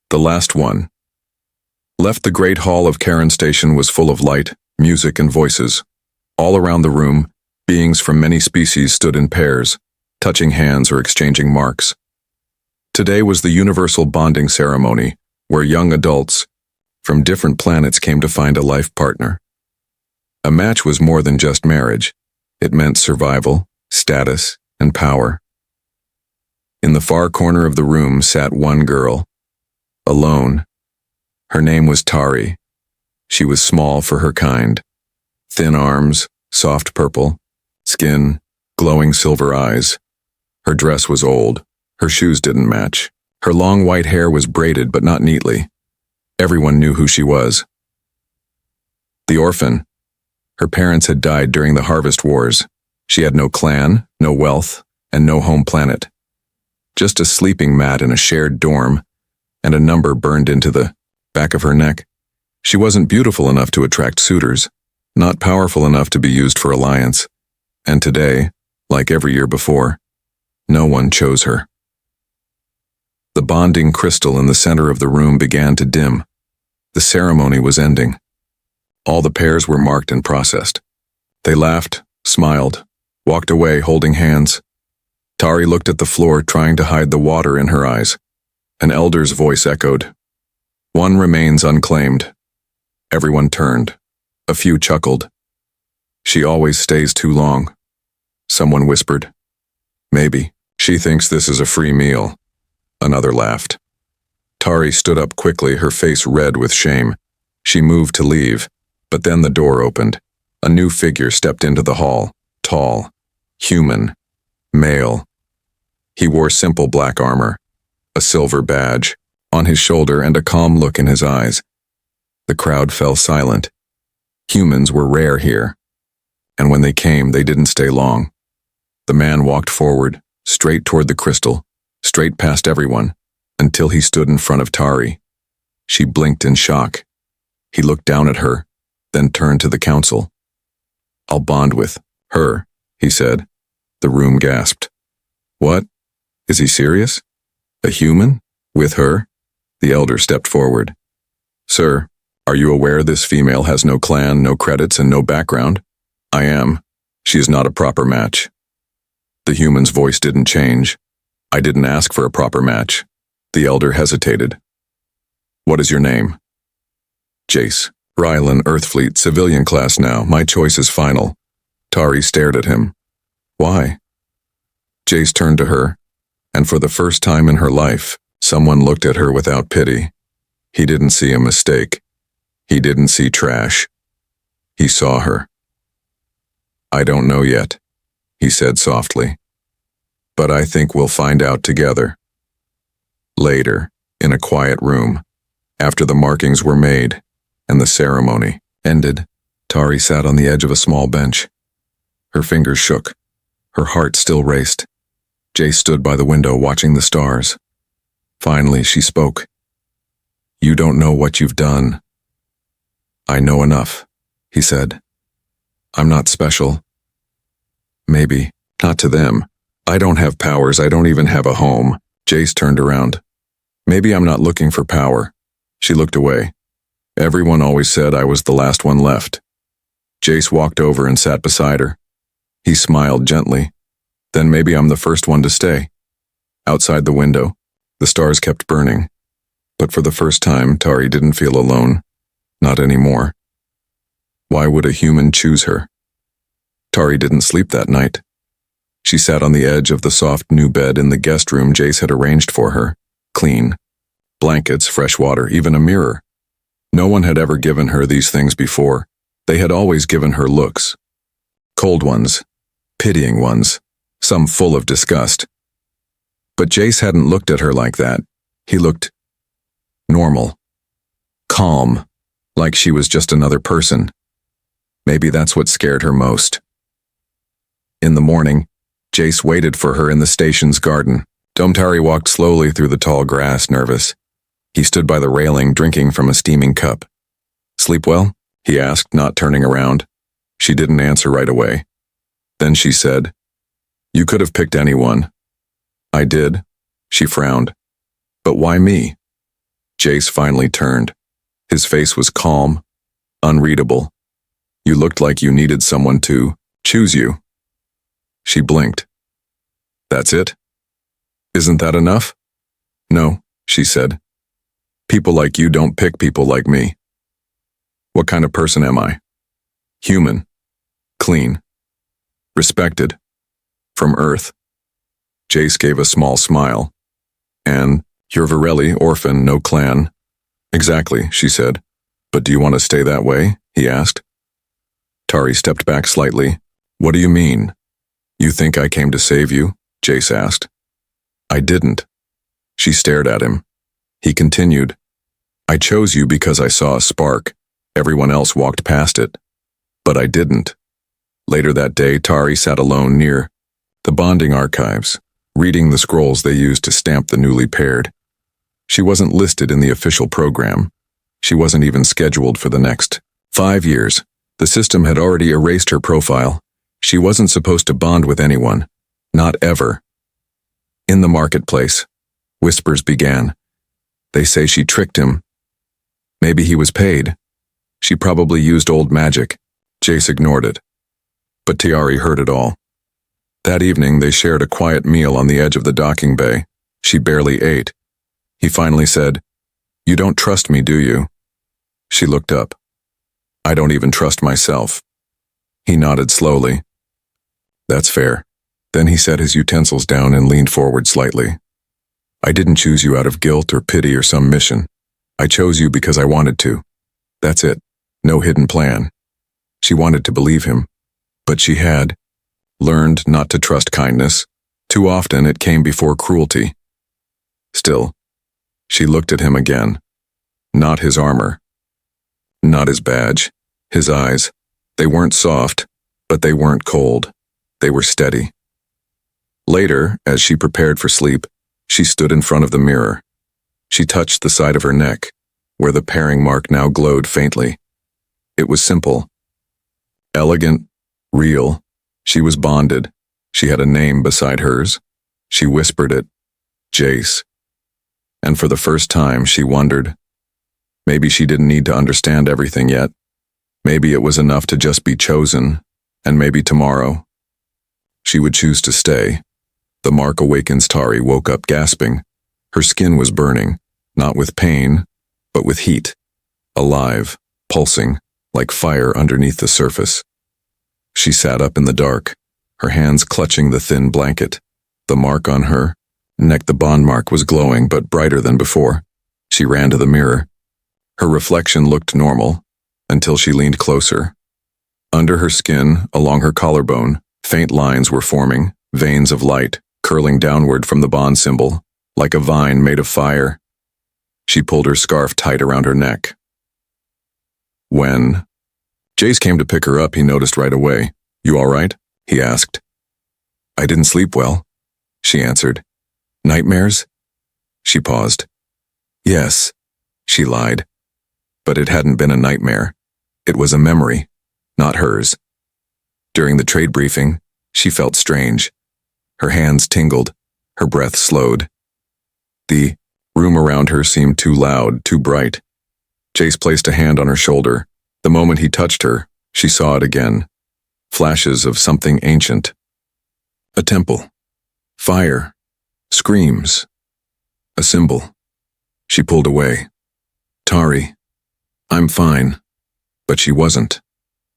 The last one. Left the great hall of Karen Station was full of light, music, and voices. All around the room, beings from many species stood in pairs, touching hands or exchanging marks. Today was the universal bonding ceremony, where young adults from different planets came to find a life partner. A match was more than just marriage. It meant survival, status, and power. In the far corner of the room sat one girl, alone. Her name was Tari. She was small for her kind. Thin arms, soft purple, skin, glowing silver eyes. Her dress was old. Her shoes didn't match. Her long white hair was braided but not neatly. Everyone knew who she was. The Orphan. Her parents had died during the Harvest Wars. She had no clan, no wealth, and no home planet. Just a sleeping mat in a shared dorm, and a number burned into the back of her neck. She wasn't beautiful enough to attract suitors, not powerful enough to be used for alliance. And today, like every year before, no one chose her. The bonding crystal in the center of the room began to dim. The ceremony was ending. All the pairs were marked and processed. They laughed, smiled, walked away holding hands. Tari looked at the floor, trying to hide the water in her eyes. An elder's voice echoed, "One remains unclaimed." Everyone turned. A few chuckled. "She always stays too long." Someone whispered, "Maybe. She thinks this is a free meal." Another laughed. Tari stood up quickly, her face red with shame. She moved to leave, but then the door opened. A new figure stepped into the hall, tall, human, male. He wore simple black armor, a silver badge on his shoulder, and a calm look in his eyes. The crowd fell silent. Humans were rare here, and when they came, they didn't stay long. The man walked forward, straight toward the crystal, straight past everyone, until he stood in front of Tari. She blinked in shock. He looked down at her, then turned to the council. "I'll bond with her," he said. The room gasped. "What? Is he serious? A human? With her?" The elder stepped forward. "Sir, are you aware this female has no clan, no credits, and no background?" "I am. She is not a proper match." The human's voice didn't change. "I didn't ask for a proper match." The elder hesitated. "What is your name?" "Jace. Rylan, Earthfleet, civilian class now. My choice is final." Tari stared at him. "Why?" Jace turned to her, and for the first time in her life, someone looked at her without pity. He didn't see a mistake. He didn't see trash. He saw her. "I don't know yet," he said softly. "But I think we'll find out together." Later, in a quiet room, after the markings were made and the ceremony ended, Tari sat on the edge of a small bench. Her fingers shook. Her heart still raced. Jay stood by the window watching the stars. Finally, she spoke. "You don't know what you've done." "I know enough," he said. "I'm not special. Maybe, not to them. I don't have powers, I don't even have a home." Jace turned around. "Maybe I'm not looking for power." She looked away. "Everyone always said I was the last one left." Jace walked over and sat beside her. He smiled gently. "Then maybe I'm the first one to stay." Outside the window, the stars kept burning. But for the first time, Tari didn't feel alone. Not anymore. Why would a human choose her? Tari didn't sleep that night. She sat on the edge of the soft new bed in the guest room Jace had arranged for her. Clean. Blankets, fresh water, even a mirror. No one had ever given her these things before. They had always given her looks. Cold ones. Pitying ones. Some full of disgust. But Jace hadn't looked at her like that. He looked normal. Calm. Like she was just another person. Maybe that's what scared her most. In the morning, Jace waited for her in the station's garden. Tari walked slowly through the tall grass, nervous. He stood by the railing, drinking from a steaming cup. "Sleep well?" he asked, not turning around. She didn't answer right away. Then she said, "You could have picked anyone." "I did." She frowned. "But why me?" Jace finally turned. His face was calm, unreadable. You looked like you needed someone to choose you. She blinked. That's it? Isn't that enough? No, she said. People like you don't pick people like me. What kind of person am I? Human. Clean. Respected. From Earth. Jace gave a small smile. And you're Varelli, orphan, no clan. Exactly, she said. But do you want to stay that way? He asked. Tari stepped back slightly. What do you mean? You think I came to save you? Jace asked. I didn't. She stared at him. He continued. I chose you because I saw a spark. Everyone else walked past it. But I didn't. Later that day, Tari sat alone near the bonding archives, reading the scrolls they used to stamp the newly paired. She wasn't listed in the official program. She wasn't even scheduled for the next 5 years. The system had already erased her profile. She wasn't supposed to bond with anyone. Not ever. In the marketplace, whispers began. They say she tricked him. Maybe he was paid. She probably used old magic. Jace ignored it. But Tiari heard it all. That evening, they shared a quiet meal on the edge of the docking bay. She barely ate. He finally said, You don't trust me, do you? She looked up. I don't even trust myself. He nodded slowly. That's fair. Then he set his utensils down and leaned forward slightly. I didn't choose you out of guilt or pity or some mission. I chose you because I wanted to. That's it. No hidden plan. She wanted to believe him. But she had learned not to trust kindness. Too often it came before cruelty. Still, she looked at him again. Not his armor. Not his badge. His eyes. They weren't soft, but they weren't cold. They were steady. Later, as she prepared for sleep, she stood in front of the mirror. She touched the side of her neck, where the pairing mark now glowed faintly. It was simple. Elegant, real. She was bonded. She had a name beside hers. She whispered it. Jace. And for the first time, she wondered. Maybe she didn't need to understand everything yet. Maybe it was enough to just be chosen, and maybe tomorrow she would choose to stay. The mark awakens. Tari woke up gasping. Her skin was burning, not with pain, but with heat. Alive, pulsing, like fire underneath the surface. She sat up in the dark, her hands clutching the thin blanket. The mark on her neck, the bond mark, was glowing but brighter than before. She ran to the mirror. Her reflection looked normal, until she leaned closer. Under her skin, along her collarbone, faint lines were forming, veins of light, curling downward from the bond symbol, like a vine made of fire. She pulled her scarf tight around her neck. When Jace came to pick her up, he noticed right away. You all right? He asked. I didn't sleep well, she answered. Nightmares? She paused. Yes, she lied. But it hadn't been a nightmare. It was a memory, not hers. During the trade briefing, she felt strange. Her hands tingled, her breath slowed. The room around her seemed too loud, too bright. Jace placed a hand on her shoulder. The moment he touched her, she saw it again. Flashes of something ancient. A temple. Fire. Screams. A symbol. She pulled away. Tari. I'm fine. But she wasn't.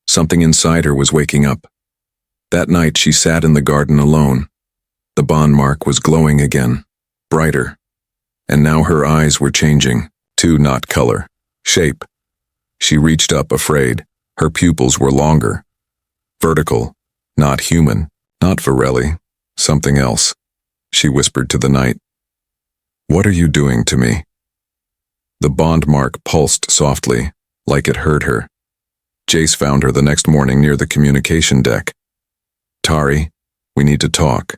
Something inside her was waking up. That night she sat in the garden alone. The bond mark was glowing again, brighter. And now her eyes were changing, to not color, shape. She reached up afraid. Her pupils were longer. Vertical, not human, not Varelli, something else. She whispered to the night. What are you doing to me? The bond mark pulsed softly, like it heard her. Jace found her the next morning near the communication deck. Tari, we need to talk.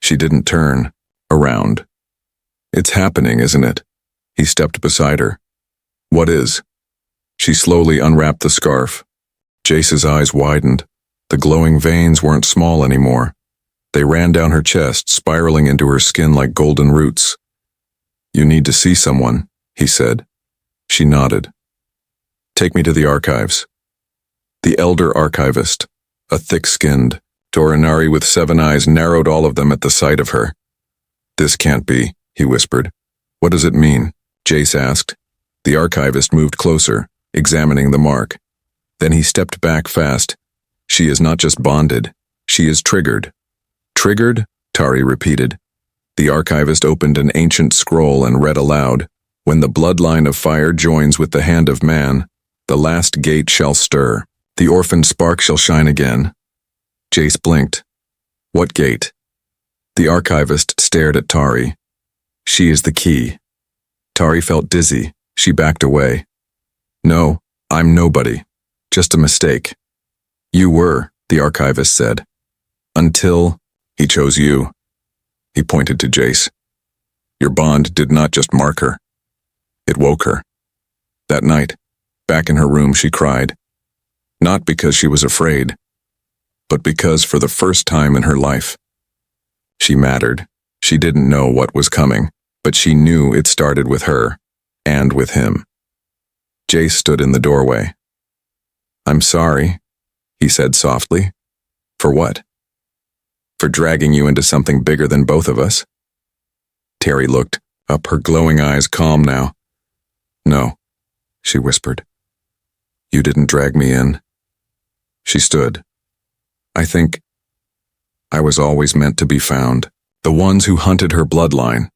She didn't turn around. It's happening, isn't it? He stepped beside her. What is? She slowly unwrapped the scarf. Jace's eyes widened. The glowing veins weren't small anymore. They ran down her chest, spiraling into her skin like golden roots. You need to see someone, he said. She nodded. Take me to the archives. The elder archivist, a thick-skinned, Torinari with 7 eyes, narrowed all of them at the sight of her. This can't be, he whispered. What does it mean? Jace asked. The archivist moved closer, examining the mark. Then he stepped back fast. She is not just bonded, she is triggered. Triggered? Tari repeated. The archivist opened an ancient scroll and read aloud. When the bloodline of fire joins with the hand of man, the last gate shall stir. The orphan spark shall shine again. Jace blinked. What gate? The archivist stared at Tari. She is the key. Tari felt dizzy. She backed away. No, I'm nobody. Just a mistake. You were, the archivist said. Until he chose you. He pointed to Jace. Your bond did not just mark her. It woke her. That night, back in her room, she cried. Not because she was afraid, but because for the first time in her life, she mattered. She didn't know what was coming, but she knew it started with her, and with him. Jace stood in the doorway. I'm sorry, he said softly. For what? For dragging you into something bigger than both of us? Tari looked up, her glowing eyes calm now. No, she whispered. You didn't drag me in. She stood. I think I was always meant to be found, the ones who hunted her bloodline.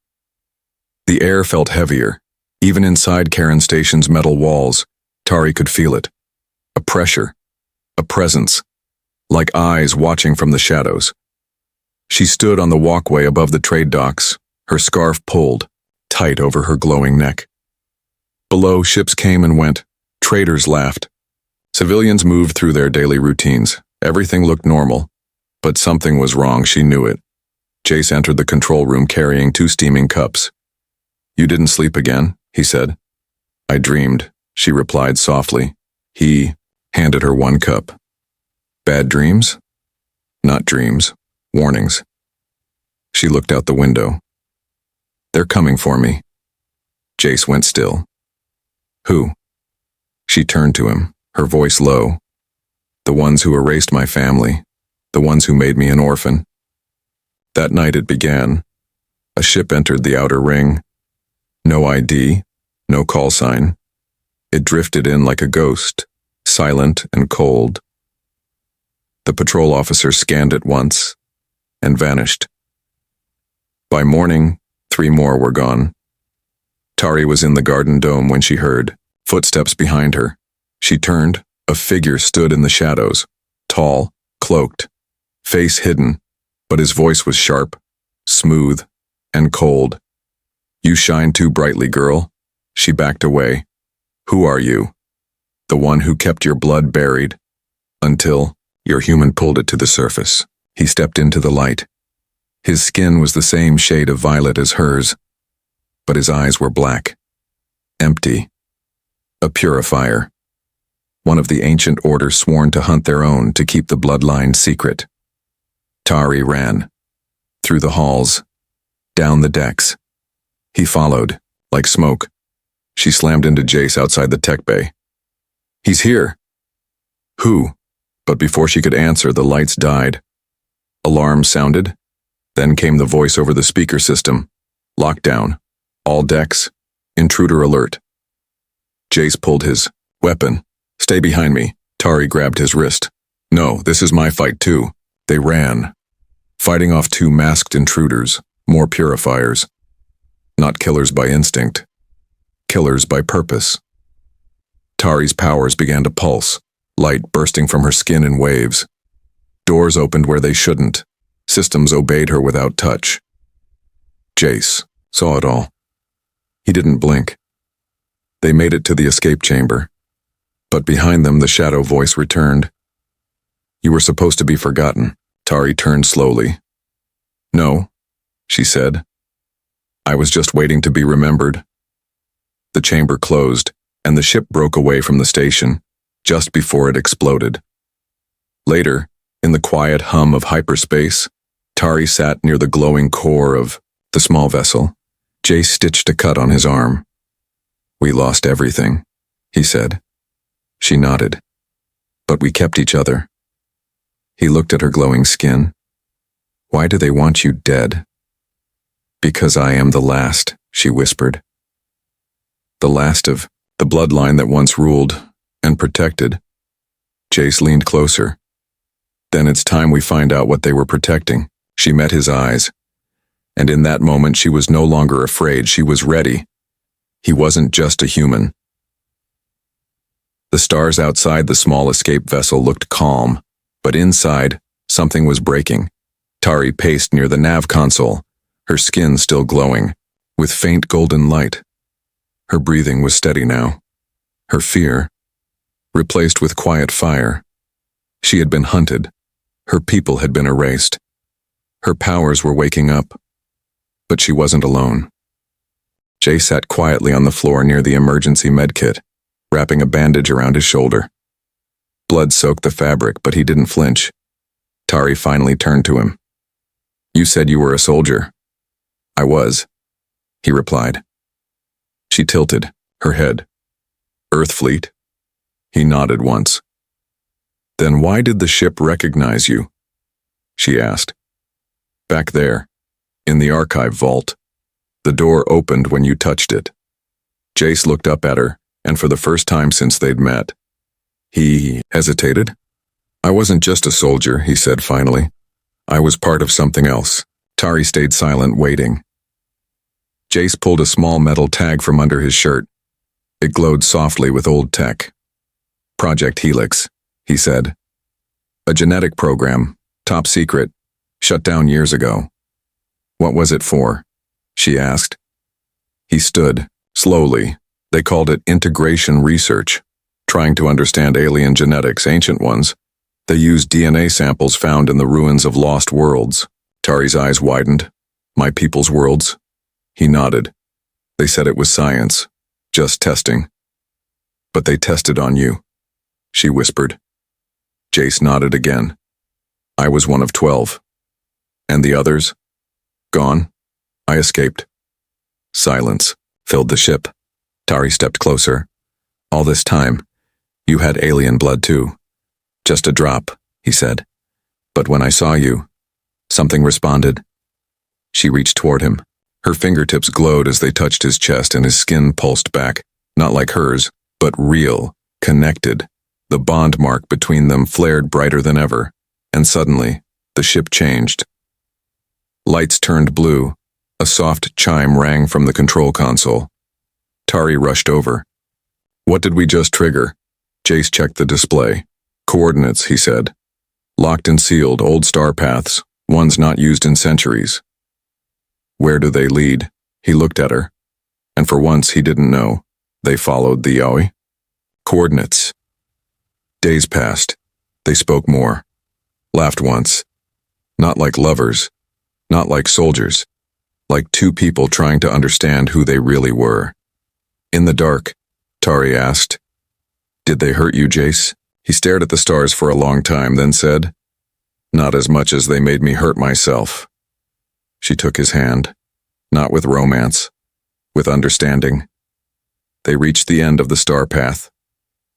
The air felt heavier. Even inside Karen Station's metal walls, Tari could feel it. A pressure, a presence, like eyes watching from the shadows. She stood on the walkway above the trade docks, her scarf pulled, tight over her glowing neck. Below, ships came and went. Traders laughed. Civilians moved through their daily routines. Everything looked normal, but something was wrong, she knew it. Jace entered the control room carrying 2 steaming cups. You didn't sleep again, he said. I dreamed, she replied softly. He handed her 1 cup. Bad dreams? Not dreams, warnings. She looked out the window. They're coming for me. Jace went still. Who? She turned to him, her voice low. The ones who erased my family, the ones who made me an orphan. That night it began. A ship entered the outer ring. No ID, no call sign. It drifted in like a ghost, silent and cold. The patrol officer scanned it once and vanished. By morning, 3 more were gone. Tari was in the garden dome when she heard footsteps behind her. She turned. A figure stood in the shadows, tall, cloaked, face hidden, but his voice was sharp, smooth, and cold. You shine too brightly, girl. She backed away. Who are you? The one who kept your blood buried, until your human pulled it to the surface. He stepped into the light. His skin was the same shade of violet as hers, but his eyes were black, empty, a purifier. One of the ancient order sworn to hunt their own to keep the bloodline secret. Tari ran. Through the halls. Down the decks. He followed, like smoke. She slammed into Jace outside the tech bay. He's here. Who? But before she could answer, the lights died. Alarms sounded. Then came the voice over the speaker system. Lockdown. All decks. Intruder alert. Jace pulled his weapon. Stay behind me. Tari grabbed his wrist. No, this is my fight too. They ran, fighting off 2 masked intruders, more purifiers. Not killers by instinct, killers by purpose. Tari's powers began to pulse, light bursting from her skin in waves. Doors opened where they shouldn't. Systems obeyed her without touch. Jace saw it all. He didn't blink. They made it to the escape chamber. But behind them, the shadow voice returned. You were supposed to be forgotten. Tari turned slowly. No, she said. I was just waiting to be remembered. The chamber closed, and the ship broke away from the station, just before it exploded. Later, in the quiet hum of hyperspace, Tari sat near the glowing core of the small vessel. Jace stitched a cut on his arm. We lost everything, he said. She nodded. But we kept each other. He looked at her glowing skin. Why do they want you dead? Because I am the last, she whispered. The last of the bloodline that once ruled and protected. Jace leaned closer. Then it's time we find out what they were protecting. She met his eyes. And in that moment she was no longer afraid, she was ready. He wasn't just a human. The stars outside the small escape vessel looked calm, but inside, something was breaking. Tari paced near the nav console, her skin still glowing, with faint golden light. Her breathing was steady now. Her fear, replaced with quiet fire. She had been hunted. Her people had been erased. Her powers were waking up. But she wasn't alone. Jay sat quietly on the floor near the emergency medkit, wrapping a bandage around his shoulder. Blood soaked the fabric, but he didn't flinch. Tari finally turned to him. You said you were a soldier. I was, he replied. She tilted, her head. Earth Fleet? He nodded once. Then why did the ship recognize you? She asked. Back there, in the archive vault. The door opened when you touched it. Jace looked up at her, and for the first time since they'd met. He hesitated. I wasn't just a soldier, he said finally. I was part of something else. Tari stayed silent, waiting. Jace pulled a small metal tag from under his shirt. It glowed softly with old tech. Project Helix, he said. A genetic program, top secret, shut down years ago. What was it for? She asked. He stood, slowly. They called it integration research, trying to understand alien genetics, ancient ones. They used DNA samples found in the ruins of lost worlds. Tari's eyes widened. My people's worlds? He nodded. They said it was science, just testing. But they tested on you, she whispered. Jace nodded again. I was one of 12. And the others? Gone? I escaped. Silence filled the ship. Tari stepped closer. All this time, you had alien blood too. Just a drop, he said. But when I saw you, something responded. She reached toward him. Her fingertips glowed as they touched his chest and his skin pulsed back, not like hers, but real, connected. The bond mark between them flared brighter than ever, and suddenly, the ship changed. Lights turned blue. A soft chime rang from the control console. Tari rushed over. What did we just trigger? Jace checked the display. Coordinates, he said. Locked and sealed, old star paths, ones not used in centuries. Where do they lead? He looked at her. And for once he didn't know. They followed the Yaoi. Coordinates. Days passed. They spoke more. Laughed once. Not like lovers. Not like soldiers. Like two people trying to understand who they really were. In the dark, Tari asked, Did they hurt you, Jace? He stared at the stars for a long time, then said, Not as much as they made me hurt myself. She took his hand, not with romance, with understanding. They reached the end of the star path.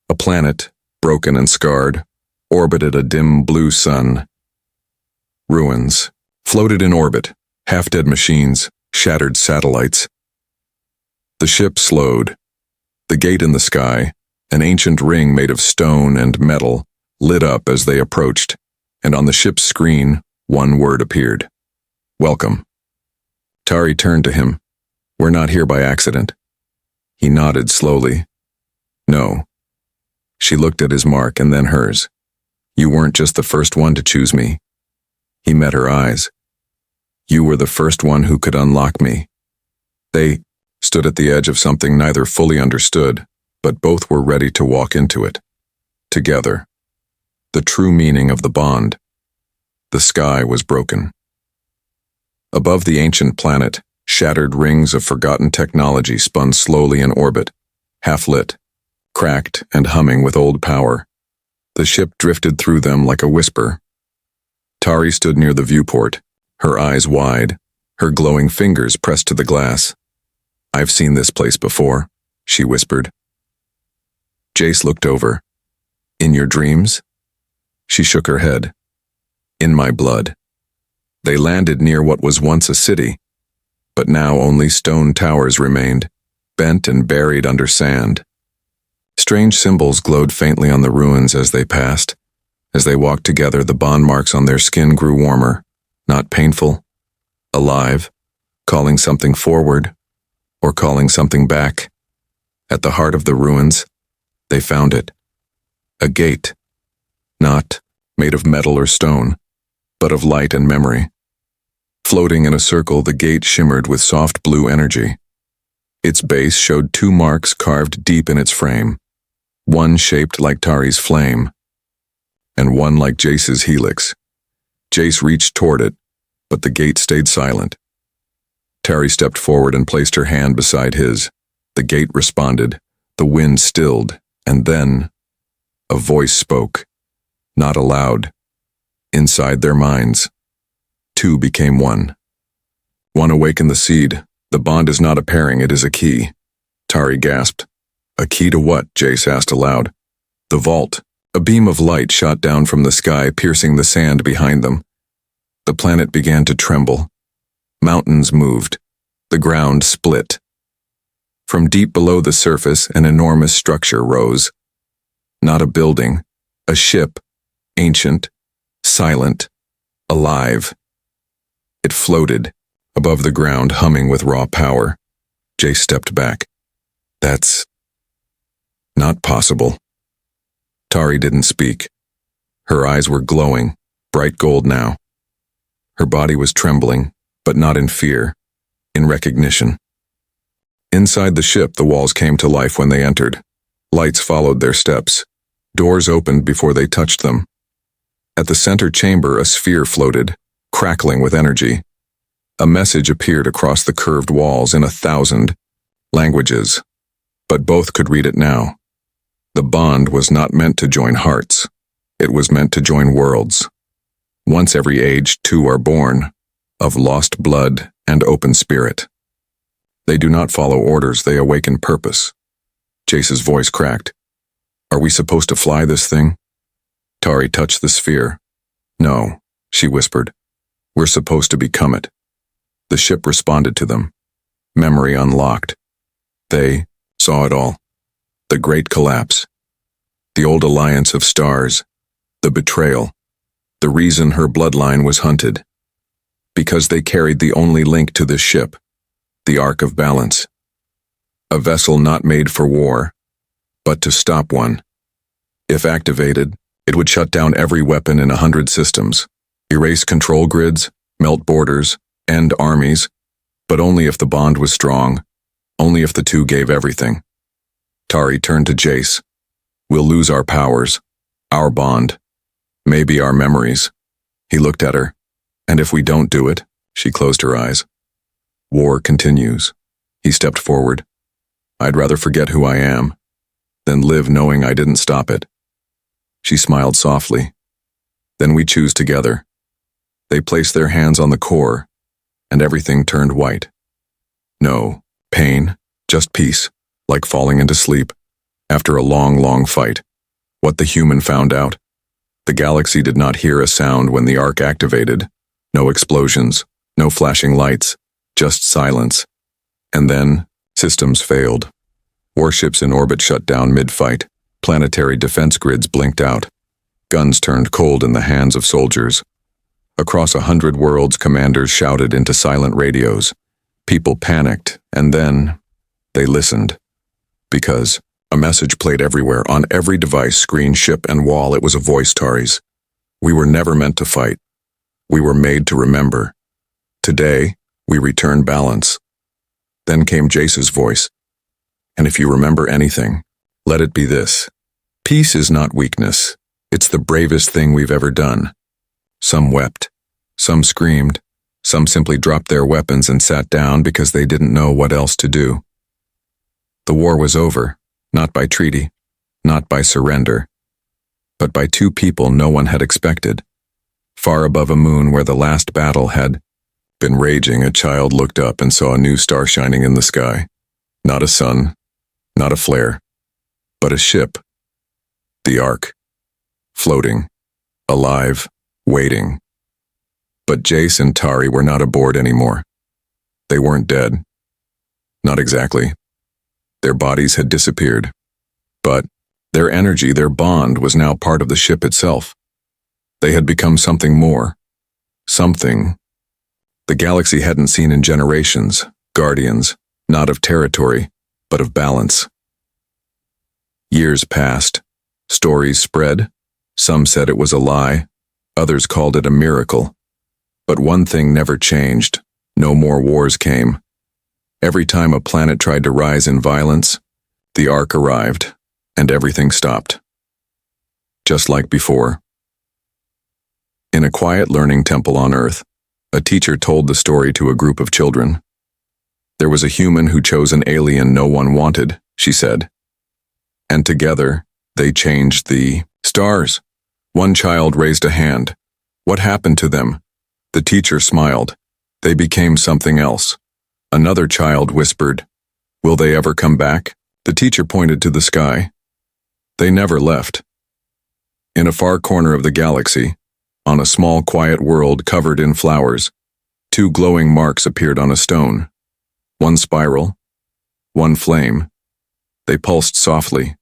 A planet, broken and scarred, orbited a dim blue sun. Ruins, floated in orbit, half-dead machines, shattered satellites. The ship slowed. The gate in the sky, an ancient ring made of stone and metal, lit up as they approached, and on the ship's screen, one word appeared. Welcome. Tari turned to him. We're not here by accident. He nodded slowly. No. She looked at his mark and then hers. You weren't just the first one to choose me. He met her eyes. You were the first one who could unlock me. They stood at the edge of something neither fully understood, but both were ready to walk into it. Together. The true meaning of the bond. The sky was broken. Above the ancient planet, shattered rings of forgotten technology spun slowly in orbit, half-lit, cracked and humming with old power. The ship drifted through them like a whisper. Tari stood near the viewport, her eyes wide, her glowing fingers pressed to the glass. I've seen this place before, she whispered. Jace looked over. In your dreams? She shook her head. In my blood. They landed near what was once a city, but now only stone towers remained, bent and buried under sand. Strange symbols glowed faintly on the ruins as they passed. As they walked together, the bond marks on their skin grew warmer, not painful, alive, calling something forward, or calling something back. At the heart of the ruins, they found it. A gate, not made of metal or stone, but of light and memory. Floating in a circle, the gate shimmered with soft blue energy. Its base showed two marks carved deep in its frame, one shaped like Tari's flame, and one like Jace's helix. Jace reached toward it, but the gate stayed silent. Tari stepped forward and placed her hand beside his. The gate responded, the wind stilled, and then a voice spoke, not aloud. Inside their minds, two became one. One awakened the seed. The bond is not a pairing, it is a key. Tari gasped. A key to what? Jace asked aloud. The vault. A beam of light shot down from the sky, piercing the sand behind them. The planet began to tremble. Mountains moved. The ground split. From deep below the surface, an enormous structure rose. Not a building, a ship, ancient, silent, alive. It floated, above the ground, humming with raw power. Jace stepped back. That's not possible. Tari didn't speak. Her eyes were glowing, bright gold now. Her body was trembling, but not in fear, in recognition. Inside the ship, the walls came to life when they entered. Lights followed their steps. Doors opened before they touched them. At the center chamber, a sphere floated, crackling with energy. A message appeared across the curved walls in 1,000 languages, but both could read it now. The bond was not meant to join hearts. It was meant to join worlds. Once every age, two are born, of lost blood and open spirit. They do not follow orders, they awaken purpose. Jace's voice cracked. Are we supposed to fly this thing? Tari touched the sphere. No, she whispered. We're supposed to become it. The ship responded to them. Memory unlocked. They saw it all. The great collapse. The old alliance of stars. The betrayal. The reason her bloodline was hunted. Because they carried the only link to this ship. The Ark of Balance. A vessel not made for war, but to stop one. If activated, it would shut down every weapon in 100 systems, erase control grids, melt borders, end armies, but only if the bond was strong, only if the two gave everything. Tari turned to Jace. We'll lose our powers, our bond, maybe our memories. He looked at her. And if we don't do it, she closed her eyes. War continues. He stepped forward. I'd rather forget who I am than live knowing I didn't stop it. She smiled softly. Then we choose together. They placed their hands on the core, and everything turned white. No pain, just peace, like falling into sleep, after a long, long fight. What the human found out. The galaxy did not hear a sound when the Ark activated. No explosions, no flashing lights, just silence. And then, systems failed. Warships in orbit shut down mid-fight. Planetary defense grids blinked out. Guns turned cold in the hands of soldiers. Across 100 worlds, commanders shouted into silent radios. People panicked, and then they listened. Because a message played everywhere, on every device, screen, ship, and wall. It was a voice, Tari's. We were never meant to fight. We were made to remember. Today, we return balance. Then came Jace's voice. And if you remember anything, let it be this. Peace is not weakness. It's the bravest thing we've ever done. Some wept. Some screamed. Some simply dropped their weapons and sat down because they didn't know what else to do. The war was over, not by treaty, not by surrender, but by two people no one had expected. Far above a moon where the last battle had been raging, a child looked up and saw a new star shining in the sky. Not a sun, Not a flare, but a ship. The Ark. Floating. Alive. Waiting. But Jace and Tari were not aboard anymore. They weren't dead. Not exactly. Their bodies had disappeared. But their energy, their bond, was now part of the ship itself. They had become something more. Something the galaxy hadn't seen in generations. Guardians, not of territory, but of balance. Years passed. Stories spread. Some said it was a lie. Others called it a miracle. But one thing never changed. No more wars came. Every time a planet tried to rise in violence, the Ark arrived, and everything stopped. Just like before. In a quiet learning temple on Earth, a teacher told the story to a group of children. There was a human who chose an alien no one wanted, she said. And together, they changed the stars. One child raised a hand. What happened to them? The teacher smiled. They became something else. Another child whispered, "Will they ever come back?" The teacher pointed to the sky. They never left. In a far corner of the galaxy, on a small quiet world covered in flowers, two glowing marks appeared on a stone. One spiral, one flame. They pulsed softly,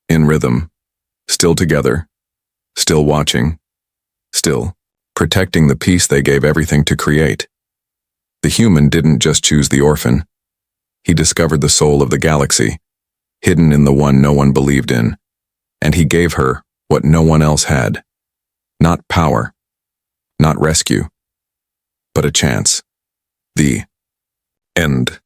in rhythm, still together, still watching, still protecting the peace they gave everything to create. The human didn't just choose the orphan. He discovered the soul of the galaxy, hidden in the one no one believed in, and he gave her what no one else had. Not power, not rescue, but a chance. The end.